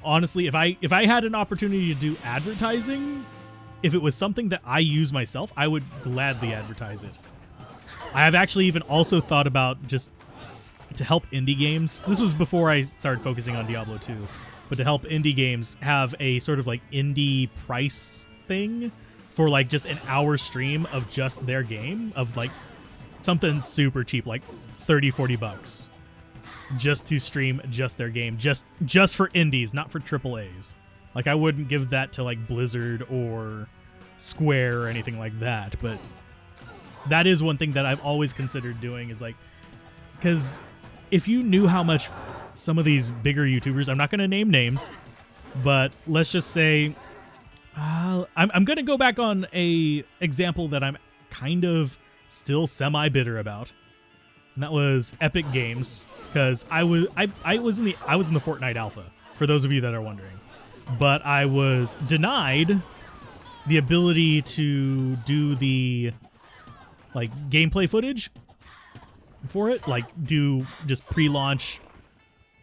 honestly, if I had an opportunity to do advertising, if it was something that I use myself, I would gladly advertise it. I have actually even also thought about just to help indie games. This was before I started focusing on Diablo 2, but to help indie games have a sort of like indie price thing for like just an hour stream of just their game, of like something super cheap, like 30-40 bucks, just to stream just their game, just for indies, not for AAAs. Like, I wouldn't give that to like Blizzard or Square or anything like that, but that is one thing that I've always considered doing, is like, because if you knew how much some of these bigger YouTubers, I'm not going to name names, but let's just say, I'm going to go back on a example that I'm kind of still semi-bitter about, and that was Epic Games, because I was in the Fortnite alpha, for those of you that are wondering, but I was denied the ability to do the like gameplay footage for it, like do just pre-launch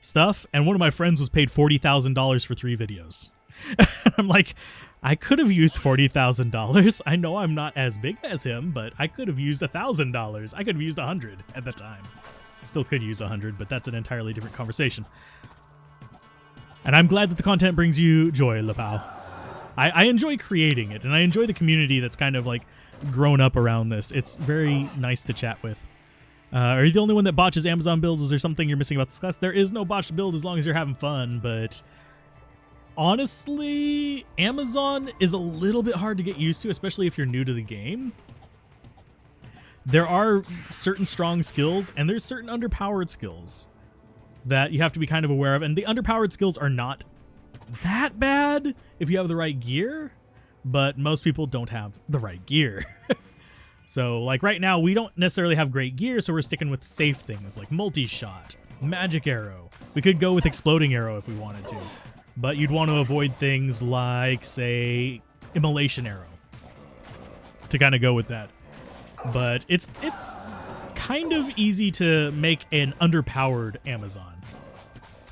stuff, and one of my friends was paid $40,000 for 3 videos. I'm like, I could have used $40,000. I know I'm not as big as him, but I could have used $1,000. I could have used 100 at the time. Still could use 100, but that's an entirely different conversation. And I'm glad that the content brings you joy, Lapau. I enjoy creating it, and I enjoy the community that's kind of like grown up around this. It's very nice to chat with. Are you the only one that botches Amazon builds? Is there something you're missing about this class? There is no botched build as long as you're having fun, but honestly, Amazon is a little bit hard to get used to, especially if you're new to the game. There are certain strong skills, and there's certain underpowered skills that you have to be kind of aware of, and the underpowered skills are not that bad if you have the right gear, but most people don't have the right gear. So, like right now, we don't necessarily have great gear, so we're sticking with safe things like multi-shot, magic arrow. We could go with exploding arrow if we wanted to, but you'd want to avoid things like, say, immolation arrow to kind of go with that. But it's kind of easy to make an underpowered Amazon.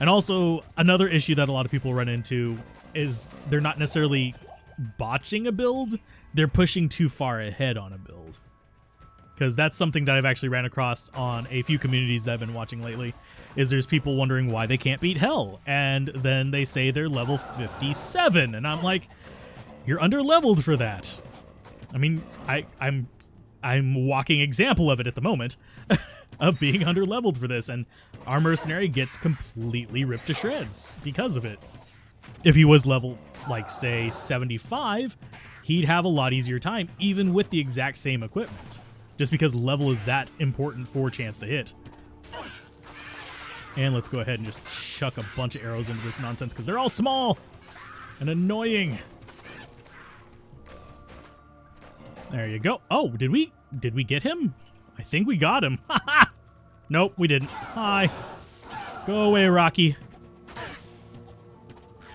And also, another issue that a lot of people run into is they're not necessarily botching a build, they're pushing too far ahead on a build. Because that's something that I've actually ran across on a few communities that I've been watching lately, is there's people wondering why they can't beat Hell, and then they say they're level 57, and I'm like, you're under-leveled for that. I mean, I'm walking example of it at the moment, of being under-leveled for this, and our mercenary gets completely ripped to shreds because of it. If he was level, like, say, 75, he'd have a lot easier time, even with the exact same equipment, just because level is that important for chance to hit. And let's go ahead and just chuck a bunch of arrows into this nonsense, because they're all small and annoying. There you go. Oh, did we get him? I think we got him. Nope, we didn't. Hi. Go away, Rocky.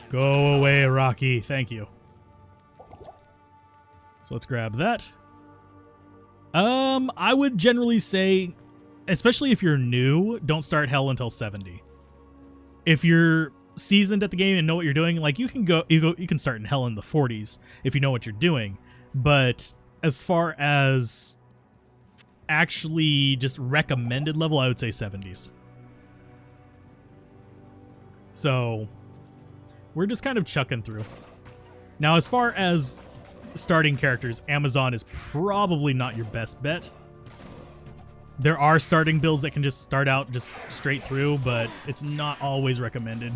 Go away, Rocky. Thank you. So let's grab that. I would generally say, especially if you're new, don't start Hell until 70. If you're seasoned at the game and know what you're doing, like you can start in Hell in the 40s if you know what you're doing. But as far as actually just recommended level, I would say 70s. So we're just kind of chucking through. Now, as far as starting characters, Amazon is probably not your best bet. There are starting builds that can just start out just straight through, but it's not always recommended.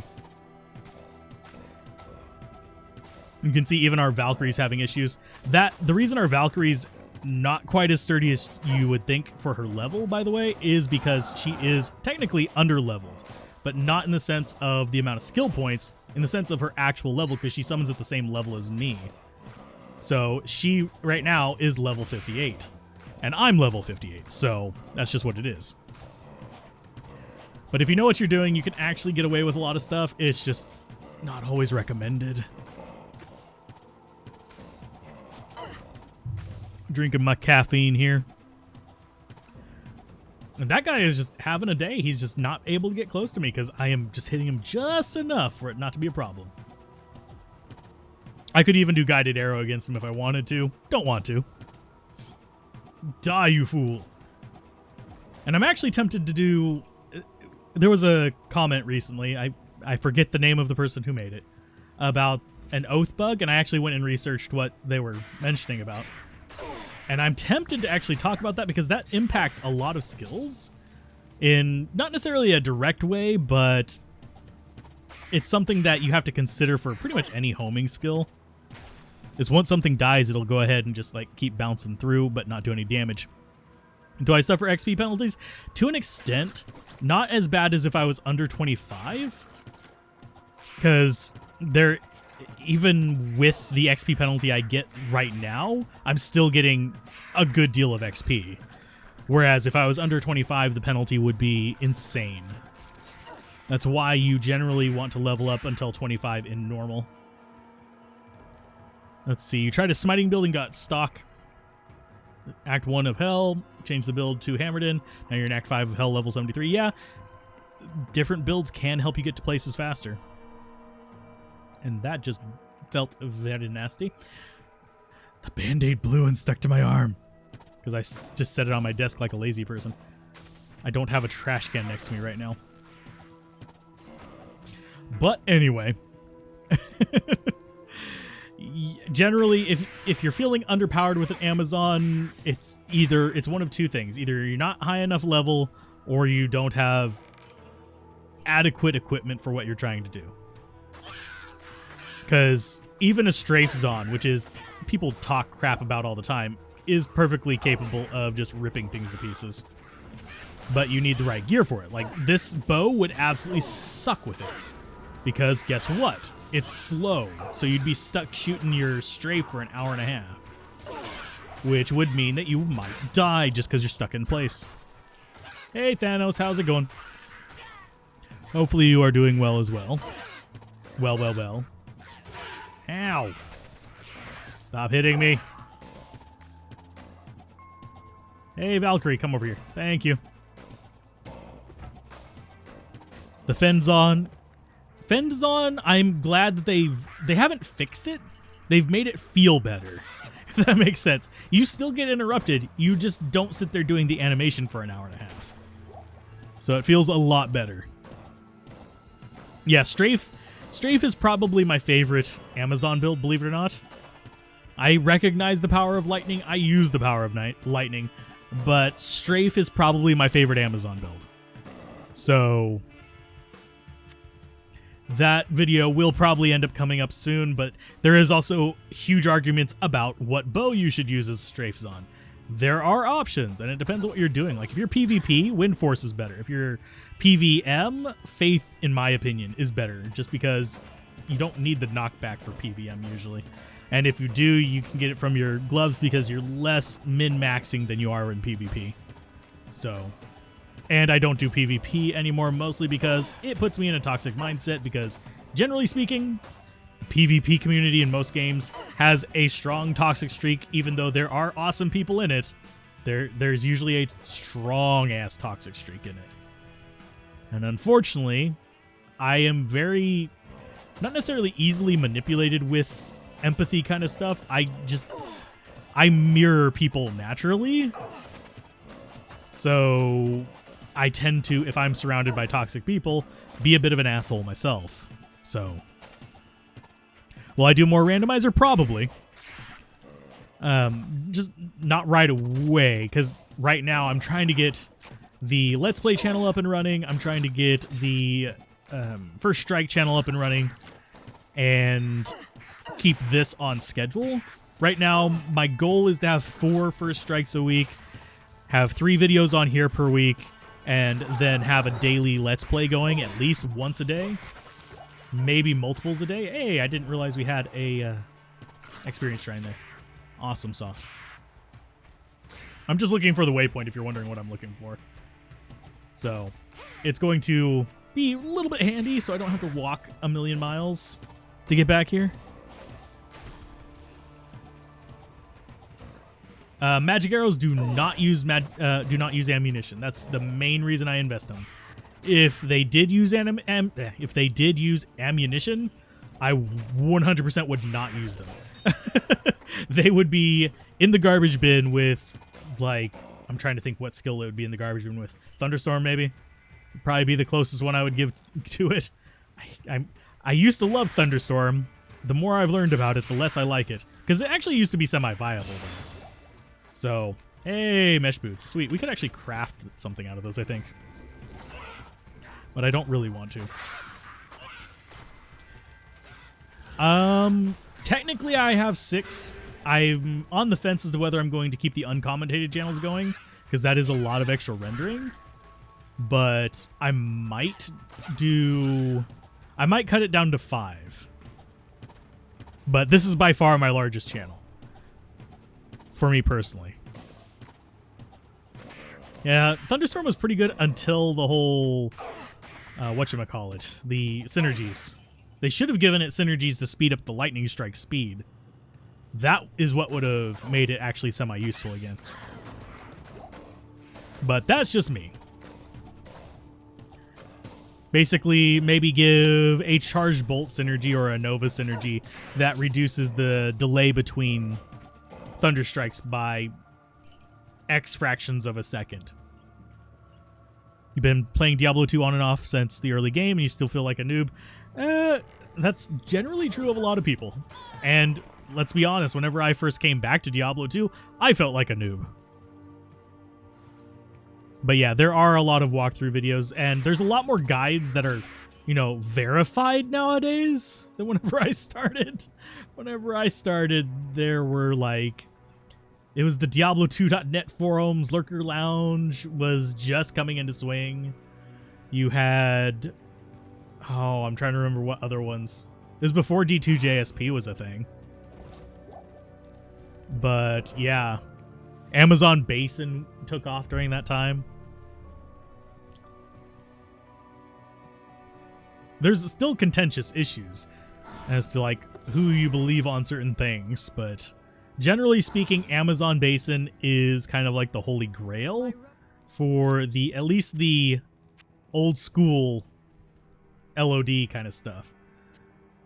You can see even our Valkyrie's having issues. The reason our Valkyrie's not quite as sturdy as you would think for her level, by the way, is because she is technically under-leveled, but not in the sense of the amount of skill points, in the sense of her actual level, because she summons at the same level as me. So she, right now, is level 58. And I'm level 58, so that's just what it is. But if you know what you're doing, you can actually get away with a lot of stuff. It's just not always recommended. Drinking my caffeine here. And that guy is just having a day. He's just not able to get close to me because I am just hitting him just enough for it not to be a problem. I could even do guided arrow against him if I wanted to. Don't want to. Die, you fool. And I'm actually tempted to do... There was a comment recently, I forget the name of the person who made it, about an oath bug, and I actually went and researched what they were mentioning about. And I'm tempted to actually talk about that because that impacts a lot of skills in not necessarily a direct way, but it's something that you have to consider for pretty much any homing skill. Is once something dies, it'll go ahead and just like keep bouncing through but not do any damage. Do I suffer XP penalties? To an extent, not as bad as if I was under 25. Because there, even with the XP penalty I get right now, I'm still getting a good deal of XP. Whereas if I was under 25, the penalty would be insane. That's why you generally want to level up until 25 in normal. Let's see, you tried a smiting build and got stock. Act 1 of Hell, change the build to Hammered In. Now you're in Act 5 of Hell, level 73. Yeah, different builds can help you get to places faster. And that just felt very nasty. The Band-Aid blew and stuck to my arm. Because I just set it on my desk like a lazy person. I don't have a trash can next to me right now. But anyway... Generally, if you're feeling underpowered with an Amazon, it's one of two things. Either you're not high enough level, or you don't have adequate equipment for what you're trying to do. Because even a Strafe Zon, which is people talk crap about all the time, is perfectly capable of just ripping things to pieces. But you need the right gear for it. Like, this bow would absolutely suck with it. Because guess what? It's slow, so you'd be stuck shooting your strafe for an hour and a half. Which would mean that you might die just because you're stuck in place. Hey Thanos, how's it going? Hopefully you are doing well as well. Well. Ow! Stop hitting me. Hey Valkyrie, come over here. Thank you. The Fenzon... I'm glad that they haven't fixed it. They've made it feel better. If that makes sense. You still get interrupted. You just don't sit there doing the animation for an hour and a half. So it feels a lot better. Yeah, Strafe is probably my favorite Amazon build, believe it or not. I recognize the power of lightning. I use the power of lightning. But Strafe is probably my favorite Amazon build. So... that video will probably end up coming up soon, but there is also huge arguments about what bow you should use as strafes on. There are options, and it depends on what you're doing. Like, if you're PvP, Wind Force is better. If you're PvM, Faith, in my opinion, is better, just because you don't need the knockback for PvM usually. And if you do, you can get it from your gloves because you're less min-maxing than you are in PvP. So... and I don't do PvP anymore, mostly because it puts me in a toxic mindset, because generally speaking, the PvP community in most games has a strong toxic streak. Even though there are awesome people in it, there's usually a strong-ass toxic streak in it. And unfortunately, I am very, not necessarily easily manipulated with empathy kind of stuff. I mirror people naturally. So... I tend to, if I'm surrounded by toxic people, be a bit of an asshole myself. So, will I do more randomizer? Probably. Just not right away, because right now I'm trying to get the Let's Play channel up and running. I'm trying to get the First Strike channel up and running, and keep this on schedule. Right now, my goal is to have 4 First Strikes a week, have 3 videos on here per week, and then have a daily Let's Play going at least once a day. Maybe multiples a day. Hey, I didn't realize we had a experience shrine there. Awesome sauce. I'm just looking for the waypoint if you're wondering what I'm looking for. So, it's going to be a little bit handy so I don't have to walk a million miles to get back here. Magic arrows do not use ammunition. That's the main reason I invest them. If they did use ammunition, I 100% would not use them. They would be in the garbage bin with, like, I'm trying to think what skill it would be in the garbage bin with. Thunderstorm, maybe? Would probably be the closest one I would give to it. I used to love Thunderstorm. The more I've learned about it, the less I like it. Because it actually used to be semi-viable, though. So, hey, mesh boots. Sweet. We could actually craft something out of those, I think. But I don't really want to. Technically, I have 6. I'm on the fence as to whether I'm going to keep the uncommentated channels going, because that is a lot of extra rendering. But I might cut it down to 5. But this is by far my largest channel. For me personally. Yeah, Thunderstorm was pretty good until the whole, whatchamacallit, the synergies. They should have given it synergies to speed up the lightning strike speed. That is what would have made it actually semi-useful again. But that's just me. Basically, maybe give a charged bolt synergy or a Nova synergy that reduces the delay between thunder strikes by X fractions of a second. You've been playing Diablo 2 on and off since the early game and you still feel like a noob. That's generally true of a lot of people. And let's be honest, whenever I first came back to Diablo 2, I felt like a noob. But yeah, there are a lot of walkthrough videos, and there's a lot more guides that are, verified nowadays than whenever I started. Whenever I started, there were it was the Diablo2.net forums, Lurker Lounge was just coming into swing. You had, I'm trying to remember what other ones. It was before D2JSP was a thing. But yeah, Amazon Basin took off during that time. There's still contentious issues as to who you believe on certain things, but generally speaking, Amazon Basin is kind of like the holy grail for at least the old school LOD kind of stuff.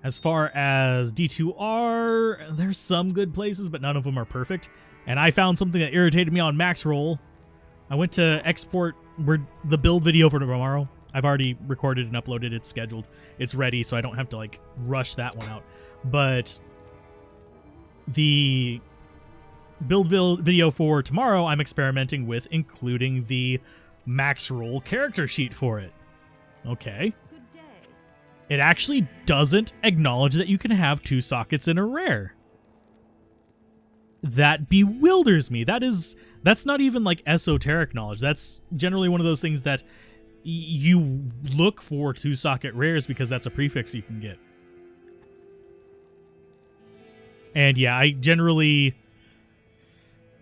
As far as D2R, there's some good places, but none of them are perfect. And I found something that irritated me on Max Roll. I went to export the build video for tomorrow. I've already recorded and uploaded. It's scheduled. It's ready, so I don't have to rush that one out. But the build video for tomorrow, I'm experimenting with including the Max Roll character sheet for it. Okay. Good day. It actually doesn't acknowledge that you can have 2 sockets in a rare. That bewilders me. That's not even esoteric knowledge. That's generally one of those things that you look for 2 socket rares because that's a prefix you can get. And yeah, I generally,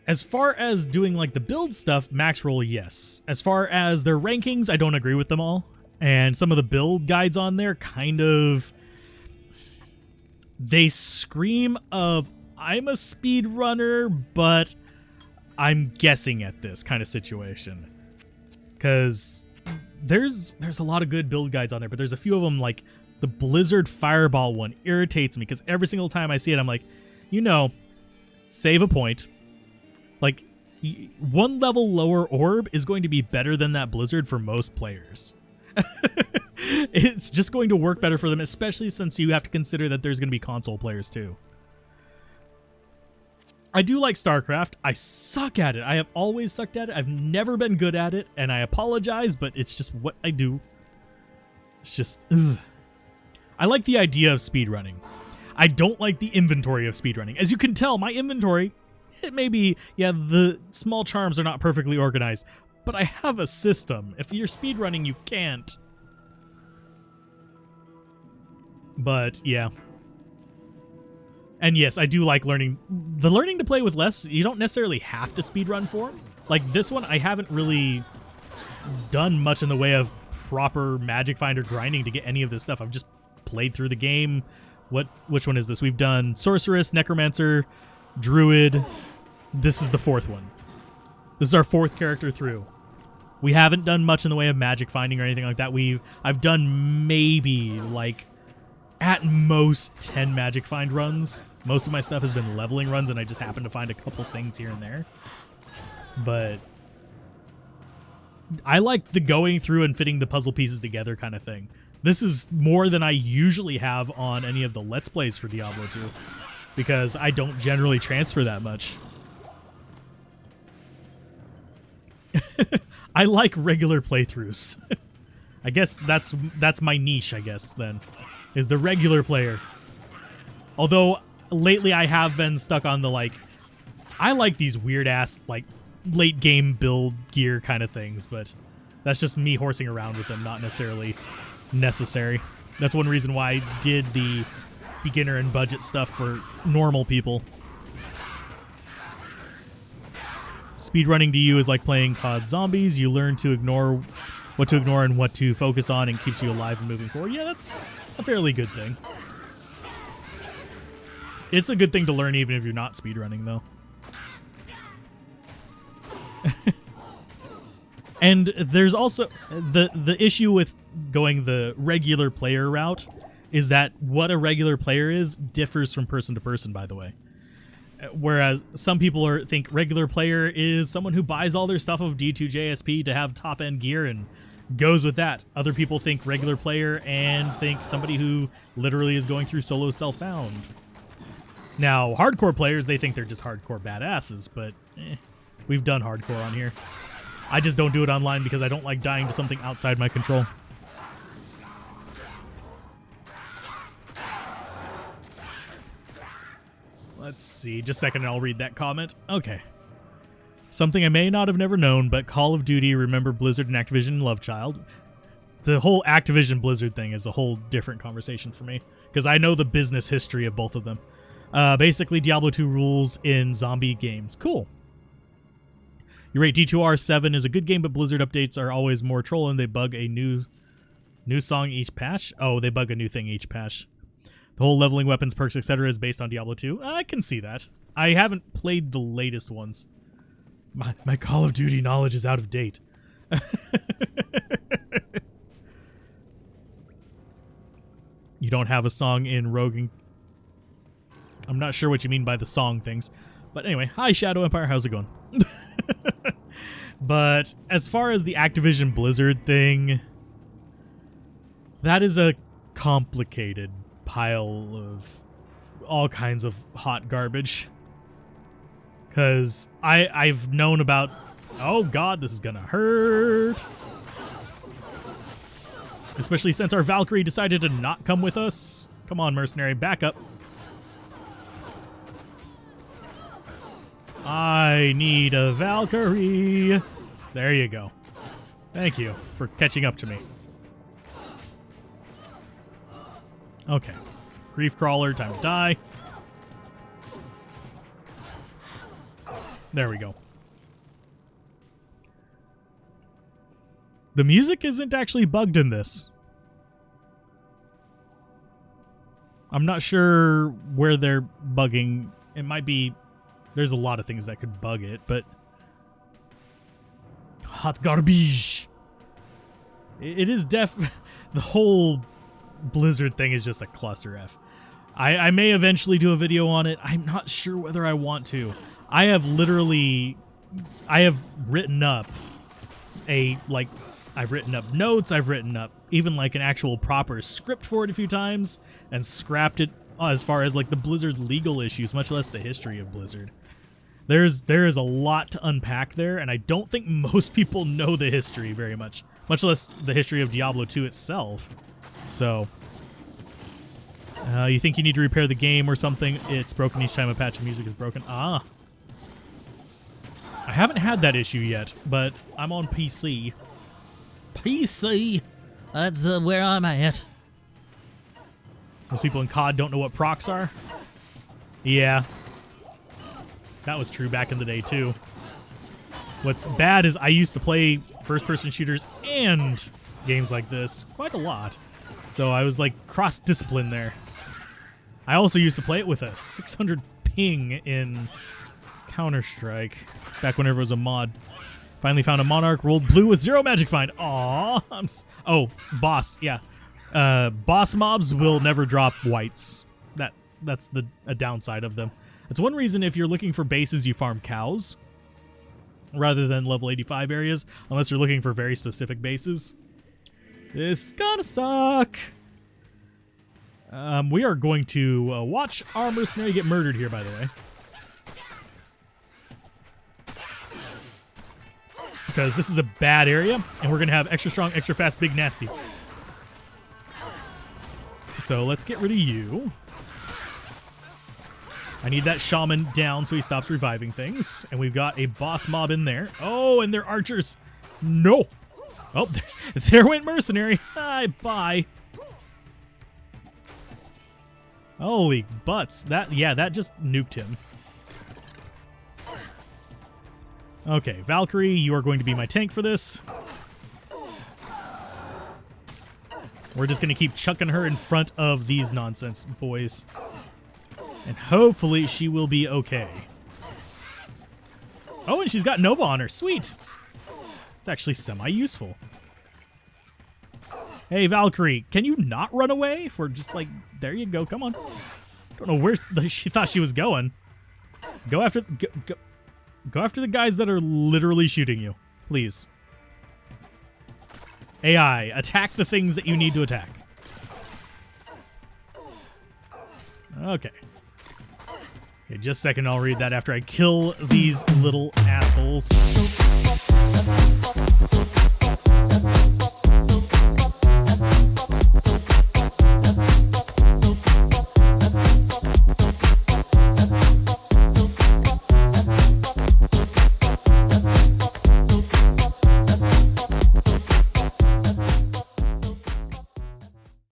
as far as doing the build stuff, Max Roll, yes. As far as their rankings, I don't agree with them all. And some of the build guides on there they scream of, I'm a speedrunner, but I'm guessing at this kind of situation. Because there's a lot of good build guides on there, but there's a few of them, the Blizzard Fireball one irritates me because every single time I see it, I'm like, save a point. 1 level lower orb is going to be better than that Blizzard for most players. It's just going to work better for them, especially since you have to consider that there's going to be console players too. I do like StarCraft. I suck at it. I have always sucked at it. I've never been good at it, and I apologize, but it's just what I do. It's just, ugh. I like the idea of speedrunning. I don't like the inventory of speedrunning. As you can tell, my inventory, it may be, the small charms are not perfectly organized, but I have a system. If you're speedrunning, you can't. But, yeah. And yes, I do like learning to play with less. You don't necessarily have to speedrun for. This one, I haven't really done much in the way of proper Magic Finder grinding to get any of this stuff. I've just played through the game. Which one is this? We've done Sorceress, Necromancer, Druid, this is the fourth one. This is our fourth character through. We haven't done much in the way of magic finding or anything like that. I've done maybe like at most 10 magic find runs. Most of my stuff has been leveling runs, and I just happen to find a couple things here and there. But I like the going through and fitting the puzzle pieces together kind of thing. This is more than I usually have on any of the Let's Plays for Diablo 2, because I don't generally transfer that much. I like regular playthroughs. I guess that's my niche, I guess, then, is the regular player. Although, lately I have been stuck on the, like, I like these weird-ass, like, late-game build gear kind of things, but that's just me horsing around with them, not necessarily necessary. That's one reason why I did the beginner and budget stuff for normal people. Speedrunning to you is like playing COD Zombies. You learn to ignore what to ignore and what to focus on, and keeps you alive and moving forward. Yeah, that's a fairly good thing. It's a good thing to learn even if you're not speedrunning, though. And there's also the issue with going the regular player route is that what a regular player is differs from person to person, by the way. Whereas some people think regular player is someone who buys all their stuff of D2JSP to have top-end gear and goes with that. Other people think regular player and think somebody who literally is going through solo self-found. Now, hardcore players, they think they're just hardcore badasses, but we've done hardcore on here. I just don't do it online because I don't like dying to something outside my control. Let's see, just a second and I'll read that comment. Okay. Something I may not have never known, but Call of Duty, remember Blizzard and Activision love child. The whole Activision Blizzard thing is a whole different conversation for me, because I know the business history of both of them. Basically, Diablo 2 rules in zombie games. Cool. You're right, D2R7 is a good game, but Blizzard updates are always more trolling. They bug a new song each patch. Oh, they bug a new thing each patch. The whole leveling weapons, perks, etc. is based on Diablo 2. I can see that. I haven't played the latest ones. My Call of Duty knowledge is out of date. You don't have a song in Rogue. I'm not sure what you mean by the song things. But anyway, hi Shadow Empire, how's it going? But as far as the Activision Blizzard thing, that is a complicated pile of all kinds of hot garbage. Because I've known about... Oh god, this is gonna hurt. Especially since our Valkyrie decided to not come with us. Come on, mercenary, back up. I need a Valkyrie. There you go. Thank you for catching up to me. Okay. Grief Crawler, time to die. There we go. The music isn't actually bugged in this. I'm not sure where they're bugging. It might be... There's a lot of things that could bug it, but... Hot garbage! It is the whole Blizzard thing is just a cluster F. I may eventually do a video on it. I'm not sure whether I want to. I have written up I've written up notes, I've written up even like an actual proper script for it a few times, and scrapped it as far as like the Blizzard legal issues, much less the history of Blizzard. There is a lot to unpack there, and I don't think most people know the history very much less the history of Diablo 2 itself. So, you think you need to repair the game or something? It's broken each time a patch of music is broken. Ah. I haven't had that issue yet, but I'm on PC. PC! That's where I'm at. Most people in COD don't know what procs are. Yeah. That was true back in the day, too. What's bad is I used to play first-person shooters and games like this quite a lot. So I was, like, cross-discipline there. I also used to play it with a 600 ping in Counter-Strike. Back whenever it was a mod. Finally found a Monarch, rolled blue with 0 magic find. Aww. Oh, boss, yeah. Boss mobs will never drop whites. That's a downside of them. That's one reason if you're looking for bases, you farm cows rather than level 85 areas, unless you're looking for very specific bases. This is gonna suck. We are going to watch our mercenary get murdered here, by the way. Because this is a bad area, and we're going to have extra strong, extra fast, big nasty. So let's get rid of you. I need that shaman down so he stops reviving things. And we've got a boss mob in there. Oh, and they're archers. No. Oh, there went mercenary. Bye. Holy butts. That just nuked him. Okay, Valkyrie, you are going to be my tank for this. We're just going to keep chucking her in front of these nonsense boys. And hopefully she will be okay. Oh, and she's got Nova on her. Sweet. It's actually semi-useful. Hey, Valkyrie, can you not run away? If we're just like, there you go. Come on. Don't know where she thought she was going. Go after the guys that are literally shooting you. Please. AI, attack the things that you need to attack. Okay. Okay, just a second, I'll read that after I kill these little assholes.